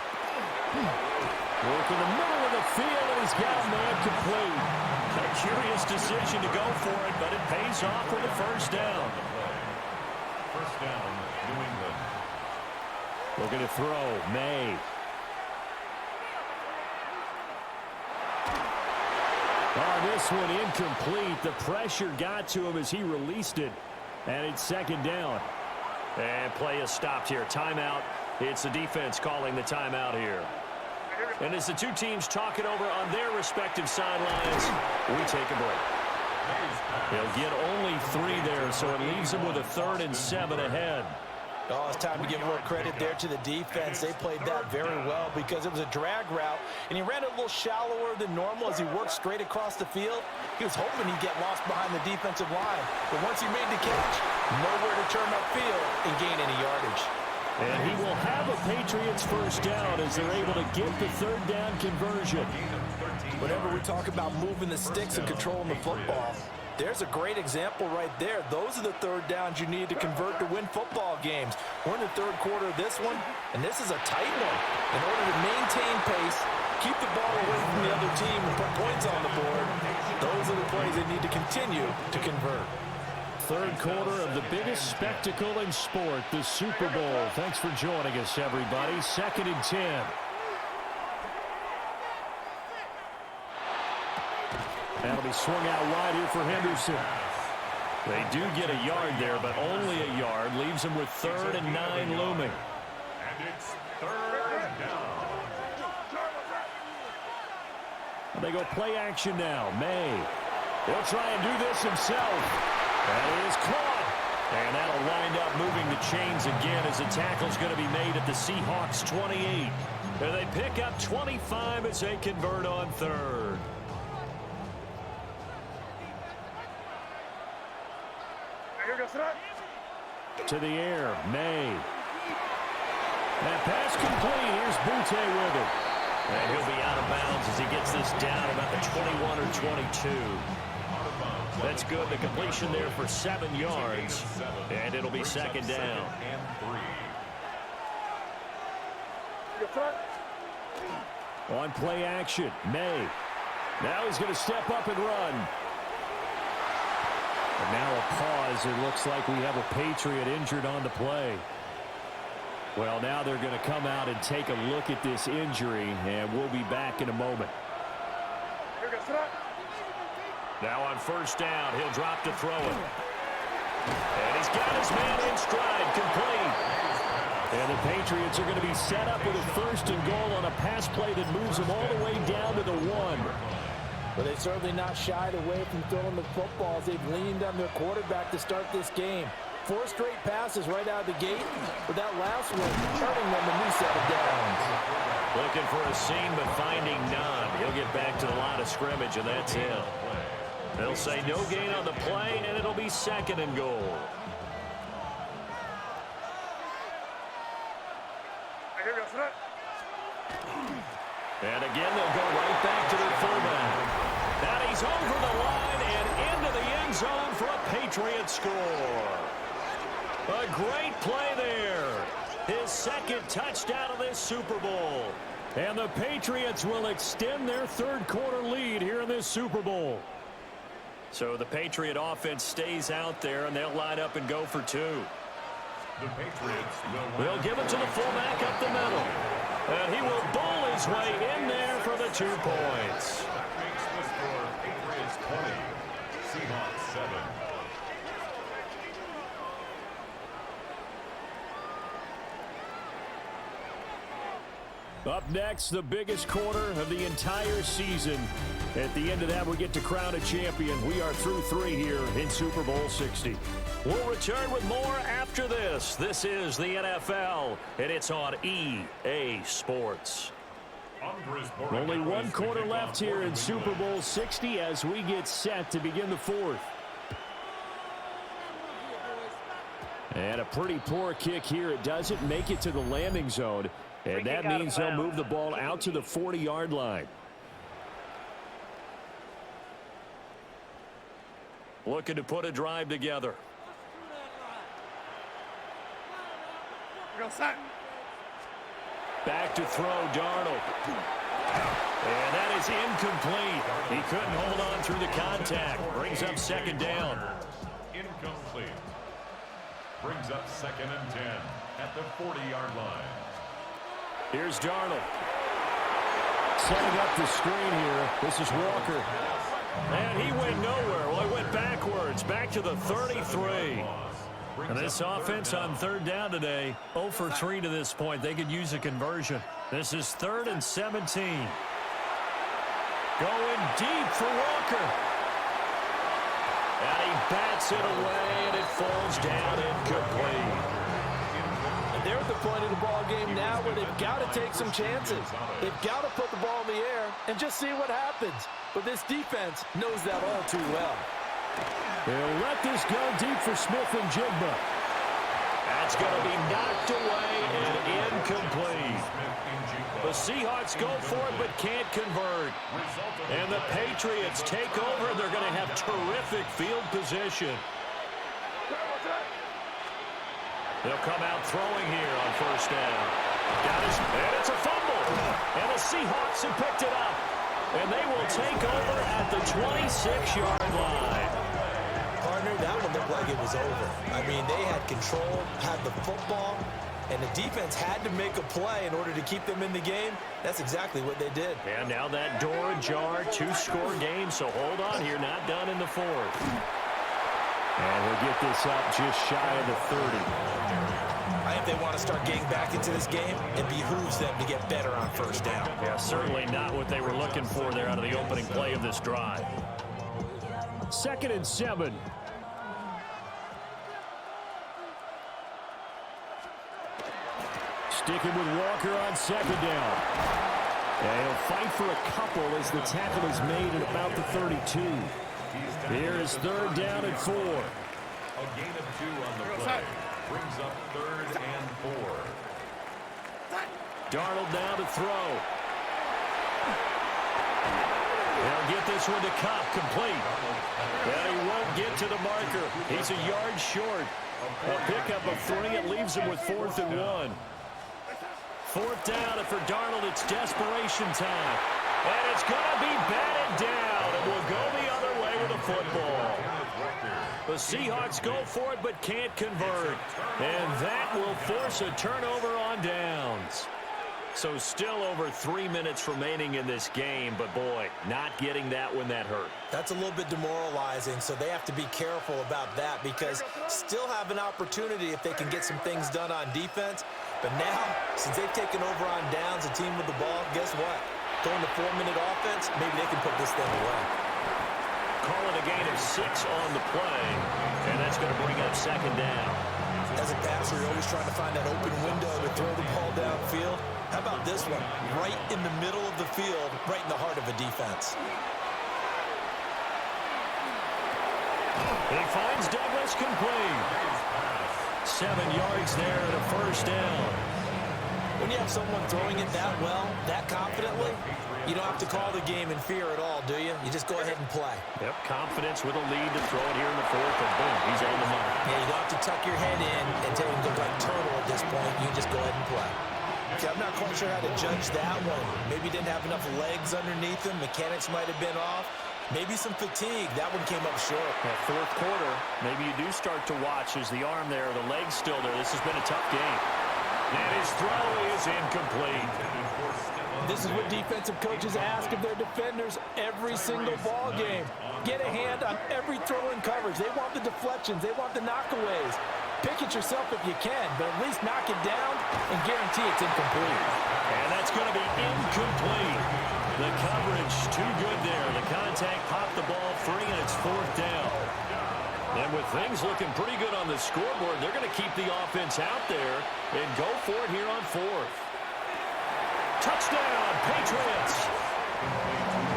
Work in the middle of the field, and he's got a man complete. A curious decision to go for it, but it pays off with a 1st down. 1st down, New England. Looking to throw, May. Oh, this one incomplete. The pressure got to him as he released it. And it's 2nd down. And play is stopped here. Timeout. It's the defense calling the timeout here. And as the two teams talk it over on their respective sidelines, we take a break. He'll get only 3 there, so it leaves him with a 3rd and 7 ahead. Oh, it's time to give a little credit there to the defense. They played that very well because it was a drag route, and he ran it a little shallower than normal as he worked straight across the field. He was hoping he'd get lost behind the defensive line, but once he made the catch, nowhere to turn upfield and gain any yardage. And he will have a Patriots 1st down as they're able to get the 3rd down conversion. Whenever we talk about moving the sticks and controlling the football, there's a great example right there. Those are the 3rd downs you need to convert to win football games. We're in the 3rd quarter of this one, and this is a tight one. In order to maintain pace, keep the ball away from the other team, and put points on the board, those are the plays they need to continue to convert. 3rd quarter of the biggest spectacle in sport, the Super Bowl. Thanks for joining us, everybody. 2nd and 10. That'll be swung out wide here for Henderson. They do get a yard there, but only a yard. Leaves them with 3rd and 9 looming. And it's 3rd down. They go play action now. May. He'll try and do this himself. That is caught. And that'll wind up moving the chains again as the tackle's going to be made at the Seahawks 28. And they pick up 25 as they convert on 3rd. To the air, May. That pass complete. Here's Butte with it. And he'll be out of bounds as he gets this down about the 21 or 22. That's good. The completion there for 7 yards. And it'll be 2nd down. On play action, May. Now he's going to step up and run. And now a pause. It looks like we have a Patriot injured on the play. Well, now they're going to come out and take a look at this injury, and we'll be back in a moment. Now on 1st down, he'll drop to throw it. And he's got his man in stride, complete. And the Patriots are going to be set up with a 1st and goal on a pass play that moves them all the way down to the 1. But they certainly not shied away from throwing the football as they've leaned on their quarterback to start this game. 4 straight passes right out of the gate, with that last one turning them a new set of downs. Looking for a seam, but finding none. He'll get back to the line of scrimmage, and that's it. They'll say no gain on the play, and it'll be 2nd and goal. And again, they'll go right back to their fullback. And he's over the line and into the end zone for a Patriot score. A great play there. His 2nd touchdown of this Super Bowl. And the Patriots will extend their 3rd quarter lead here in this Super Bowl. So the Patriot offense stays out there, and they'll line up and go for 2. The Patriots They'll give it to the fullback up the middle. And he will bowl his way in there for the 2 points. That makes the score Patriots 20, Seahawks 7. Up next, the biggest quarter of the entire season. At the end of that, we get to crown a champion. We are through 3 here in Super Bowl 60. We'll return with more after this. This is the NFL, and it's on EA Sports. Only 1 quarter left here in Super Bowl 60 as we get set to begin the 4th. And a pretty poor kick here. It doesn't make it to the landing zone. And that means they'll move the ball out to the 40-yard line. Looking to put a drive together. Go set. Back to throw, Darnold. And that is incomplete. He couldn't hold on through the contact. Brings up 2nd down. Incomplete. Brings up 2nd and 10 at the 40-yard line. Here's Darnold. Setting up the screen here. This is Walker. And he went nowhere. Well, he went backwards. Back to the 33. And this offense on 3rd down today, 0 for 3 to this point. They could use a conversion. This is 3rd and 17. Going deep for Walker. And he bats it away, and it falls down incomplete. And they're at the point of the ball game now where they've got to take some chances. They've got to put the ball in the air and just see what happens. But this defense knows that all too well. They'll let this go deep for Smith and Jigba. That's going to be knocked away and incomplete. The Seahawks go for it but can't convert. And the Patriots take over. They're going to have terrific field position. They'll come out throwing here on 1st down. And it's a fumble. And the Seahawks have picked it up. And they will take over at the 26-yard line. Partner, that one looked like it was over. I mean, they had control, had the football, and the defense had to make a play in order to keep them in the game. That's exactly what they did. And now that door ajar, 2-score game, so hold on here, not done in the 4th. And we'll get this up just shy of the 30. I think they want to start getting back into this game. It behooves them to get better on 1st down. Yeah, certainly not what they were looking for there out of the opening play of this drive. 2nd and 7. Sticking with Walker on 2nd down. And he'll fight for a couple as the tackle is made at about the 32. Here is 3rd down and 4. A gain of 2 on the play. Brings up 3rd and 4. Darnold now to throw. They'll get this one to Kupp, complete. And he won't get to the marker. He's a yard short. A pickup of 3. It leaves him with 4th and 1. 4th down, and for Darnold, it's desperation time. And it's going to be batted down. It will go the other way with the football. The Seahawks go for it but can't convert. And that will force a turnover on downs. So still over 3 minutes remaining in this game, but boy, not getting that when that hurt. That's a little bit demoralizing, so they have to be careful about that because still have an opportunity if they can get some things done on defense. But now, since they've taken over on downs, a team with the ball, guess what? Going to 4-minute offense, maybe they can put this thing away. Calling a gain of 6 on the play, and that's going to bring up 2nd down. As a passer, you're always trying to find that open window to throw the ball downfield. How about this one? Right in the middle of the field, right in the heart of a defense. He finds Douglas complete. 7 yards there and a 1st down. When you have someone throwing it that well, that confidently, you don't have to call the game in fear at all, do you? You just go ahead and play. Yep, confidence with a lead to throw it here in the 4th, and boom, he's on the money. Yeah, you don't have to tuck your head in and tell him to go like turtle at this point. You just go ahead and play. See, I'm not quite sure how to judge that one. Maybe didn't have enough legs underneath him. Mechanics might have been off. Maybe some fatigue. That one came up short. That 4th quarter, maybe you do start to watch as the arm there, the leg's still there. This has been a tough game. And his throw is incomplete. This is what defensive coaches ask of their defenders every single ball game. Get a hand on every throw in coverage. They want the deflections. They want the knockaways. pick it yourself if you can, but at least knock it down and guarantee it's incomplete. And that's going to be incomplete. The coverage too good there. The contact popped the ball free, and it's 4th down. And with things looking pretty good on the scoreboard, they're going to keep the offense out there and go for it here on 4th. Touchdown, Patriots.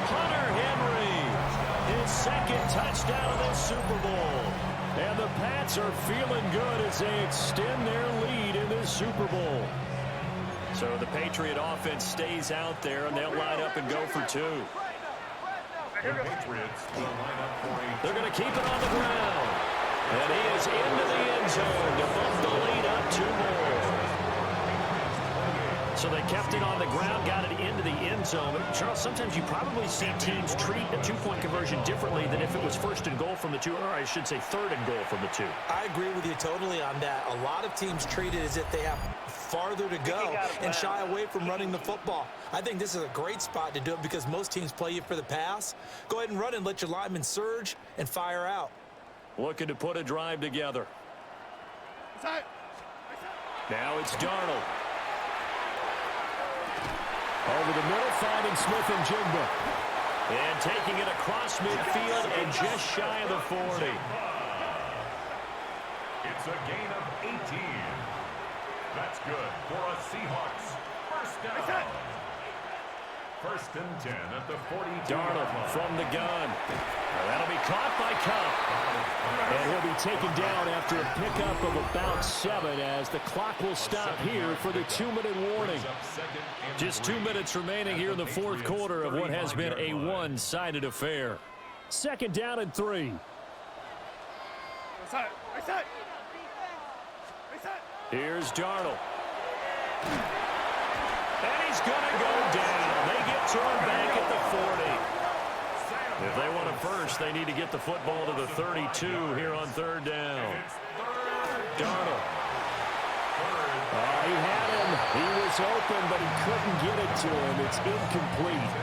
Hunter Henry, his 2nd touchdown of this Super Bowl. And the Pats are feeling good as they extend their lead in this Super Bowl. So the Patriot offense stays out there, and they'll line up and go for 2. The Patriots will line up for a... They're going to keep it on the ground. And he is into the end zone to bump the lead up 2 more. So they kept it on the ground, got it into the end zone. But Charles, sometimes you probably see teams treat a 2-point conversion differently than if it was 1st and goal from the 2, or I should say 3rd and goal from the 2. I agree with you totally on that. A lot of teams treat it as if they have farther to go and shy away from running the football. I think this is a great spot to do it because most teams play you for the pass. Go ahead and run and let your linemen surge and fire out. Looking to put a drive together. Now it's Darnold. Over the middle, finding Smith and Jigba. And taking it across midfield and just shy of the 40. It's a gain of 18. That's good for a Seahawks 1st down. 1st and 10 at the 42. Darnold from the gun. That'll be caught by Kupp. And he'll be taken down after a pickup of about 7 as the clock will stop here for the 2-minute warning. Just 2 minutes remaining here in the 4th quarter of what has been a one-sided affair. 2nd down and 3. Here's Darnold. And he's going to go down. They get to him back at the 40. If they want a first, they need to get the football to the 32 here on 3rd down. Darnold. He had him. He was open, but he couldn't get it to him. It's incomplete.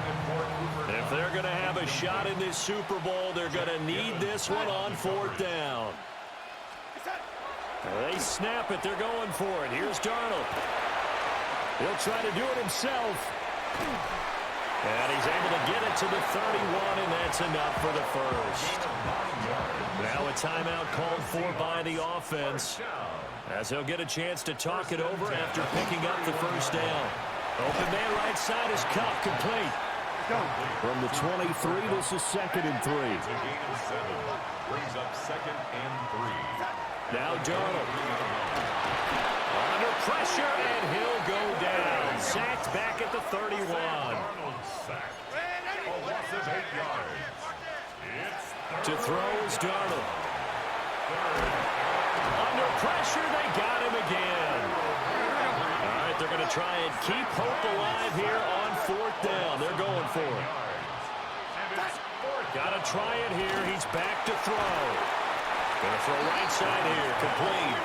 If they're going to have a shot in this Super Bowl, they're going to need this one on 4th down. They snap it. They're going for it. Here's Darnold. He'll try to do it himself. And he's able to get it to the 31, and that's enough for the first. Now a timeout called for by the offense, as they'll get a chance to talk it over after picking up the 1st down. Open man right side is Kupp, complete. From the 23, this is 2nd and 3. It's a gain of 7. Brings up 2nd and 3. Now Darnold. Under pressure, and he'll go down. Sacked back at the 31. Darnold sacked. A loss of 8 yards. It's To throw is Darnold. Under pressure, they got him again. All right, they're going to try and keep hope alive here on 4th down. They're going for it. Got to try it here. He's back to throw. Going to throw right side here. Complete.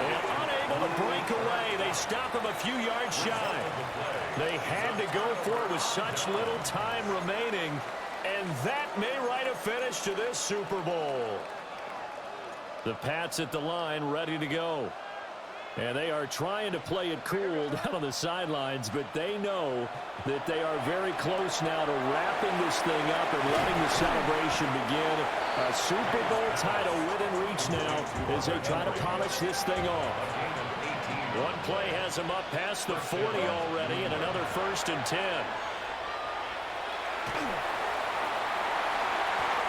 And unable to break away. They stop him a few yards shy. They had to go for it with such little time remaining. And that may write a finish to this Super Bowl. The Pats at the line ready to go. And they are trying to play it cool down on the sidelines, but they know that they are very close now to wrapping this thing up and letting the celebration begin. A Super Bowl title within reach now as they try to polish this thing off. One play has them up past the 40 already, and another 1st and 10.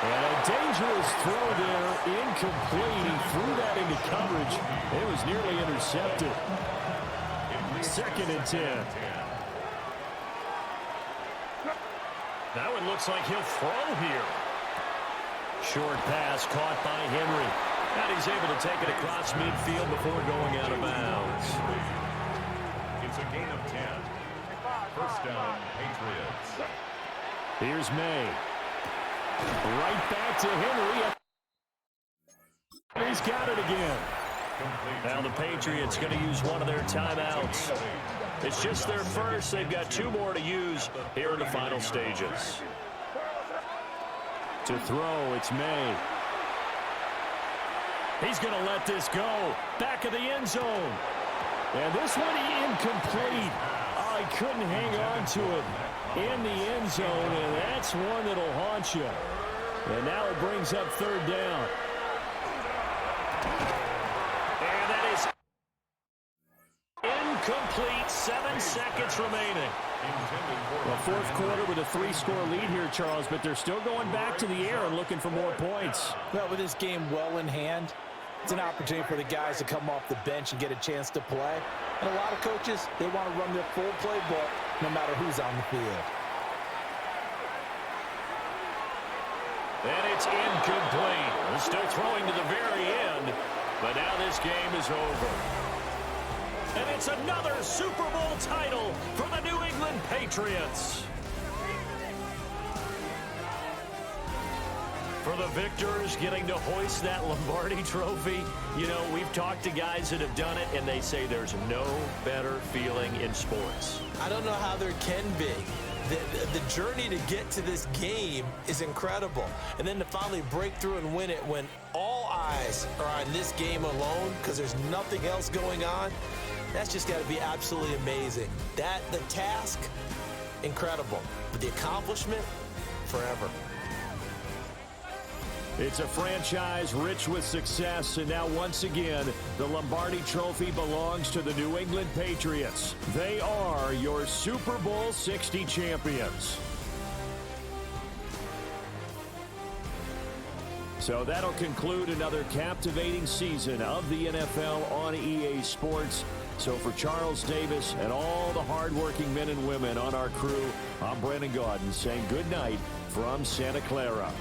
And a dangerous throw there, incomplete. He threw that into coverage. It was nearly intercepted. 2nd and 10. Now it looks like he'll throw here. Short pass caught by Henry. And he's able to take it across midfield before going out of bounds. It's a gain of 10. 1st down, Patriots. Here's May. Right back to Henry. He's got it again. Now the Patriots going to use one of their timeouts. It's just their first. They've got 2 more to use here in the final stages. To throw, it's May. He's going to let this go. Back of the end zone. And this one incomplete. Oh, he couldn't hang on to it in the end zone, and that's one that'll haunt you. And now it brings up third down. And that is incomplete. 7 seconds remaining. Well, fourth quarter with a 3-score lead here, Charles, but they're still going back to the air and looking for more points. Well, with this game well in hand, it's an opportunity for the guys to come off the bench and get a chance to play. And a lot of coaches, they want to run their full playbook no matter who's on the field. And it's incomplete. They're still throwing to the very end, but now this game is over. And it's another Super Bowl title for the New England Patriots. For the victors, getting to hoist that Lombardi trophy, you know, we've talked to guys that have done it, and they say there's no better feeling in sports. I don't know how there can be. The journey to get to this game is incredible. And then to finally break through and win it when all eyes are on this game alone because there's nothing else going on, that's just got to be absolutely amazing. The task, incredible. But the accomplishment, forever. It's a franchise rich with success, and now once again, the Lombardi Trophy belongs to the New England Patriots. They are your Super Bowl 60 champions. So that'll conclude another captivating season of the NFL on EA Sports. So for Charles Davis and all the hardworking men and women on our crew, I'm Brandon Gaudin saying good night from Santa Clara.